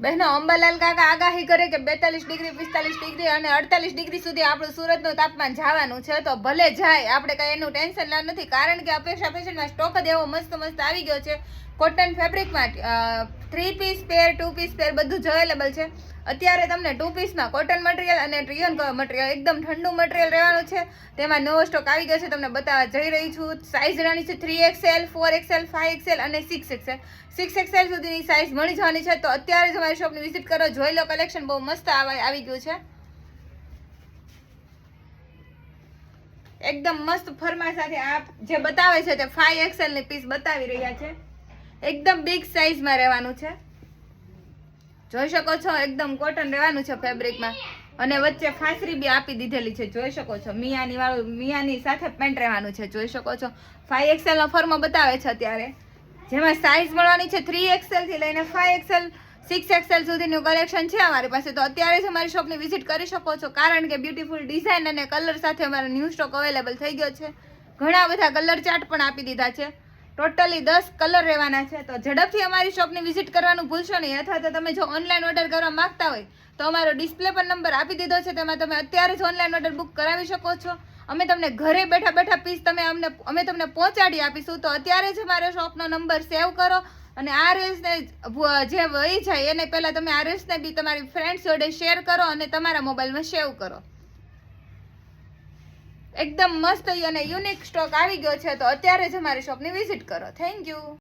બહેનો અંબાલાલ કાકા આગાહી કરે કે 42 ડિગ્રી 45 ડિગ્રી અને 48 ડિગ્રી સુધી આપણું સુરતનું તાપમાન જવાનું છે. તો ભલે જાય, આપણે કઈ એનું ટેન્શન લેવાનું નથી, કારણ કે અપેક્ષા ફેશનમાં સ્ટોક જ એવો મસ્ત મસ્ત આવી ગયો છે. કોટન ફેબ્રિકમાં 3 પીસ પેર 2 પીસ પેર બધું જ અવેલેબલ છે. અત્યારે તમને 2 પીસમાં કોટન મટીરિયલ અને ટ્રિયોન મટીરિયલ એકદમ ઠંડુ મટીરિયલ રહેવાનું છે. તેમાં નવો સ્ટોક આવી ગયો છે, તમને બતાવવા જઈ રહી છું. સાઇઝ રહેવાની છે 3XL 4XL 5XL અને 6XL. 6XL સુધીની સાઇઝ મળી જવાની છે. તો અત્યારે જ અમારી શોપની વિઝિટ કરો, જોઈ લો. કલેક્શન બહુ મસ્ત આવી ગયું છે, એકદમ મસ્ત ફરમા સાથે. આ જે બતાવે છે તે 5XL ની પીસ બતાવી રહ્યા છે. એકદમ બિગ સાઇઝમાં રહેવાનું છે, જોઈ શકો છો. એકદમ કોટન રહેવાનું છે ફેબ્રિકમાં, અને વચ્ચે ફાસરી બી આપી દીધેલી છે, જોઈ શકો છો. મિયાની સાથે પેન્ટ રહેવાનું છે, જોઈ શકો છો. 5XL નો ફર્મો બતાવે છે અત્યારે, જેમાં સાઇઝ મળવાની છે 3XL થી લઈને 5XL 6XL સુધીનું કલેક્શન છે અમારી પાસે. તો અત્યારે જ અમારી શોપની વિઝિટ કરી શકો છો, કારણ કે બ્યુટીફુલ ડિઝાઇન અને કલર સાથે અમારો ન્યૂ સ્ટોક અવેલેબલ થઈ ગયો છે. ઘણા બધા કલર ચાર્ટ પણ આપી દીધા છે. ટોટલી 10 કલર રહેવાના છે. તો ઝડપથી અમારી શોપની વિઝિટ કરવાનું ભૂલશો નહીં. અથવા તો તમે જો ઓનલાઈન ઓર્ડર કરવા માંગતા હોય તો અમારો ડિસ્પ્લે પર નંબર આપી દીધો છે, તેમાં તમે અત્યારે જ ઓનલાઈન ઓર્ડર બુક કરાવી શકો છો. અમે તમને ઘરે બેઠા બેઠા પીસ અમે તમને પહોંચાડી આપીશું. તો અત્યારે જ અમારા શોપનો નંબર સેવ કરો, અને આ રીલ્સને જે વહી જાય એને પહેલાં તમે આ રીલ્સને બી તમારી ફ્રેન્ડ્સ જોડે શેર કરો અને તમારા મોબાઈલમાં સેવ કરો. એકદમ મસ્ત અને યુનિક સ્ટોક આવી ગયો છે. તો અત્યારે જ અમારી શોપની વિઝિટ કરો. Thank you.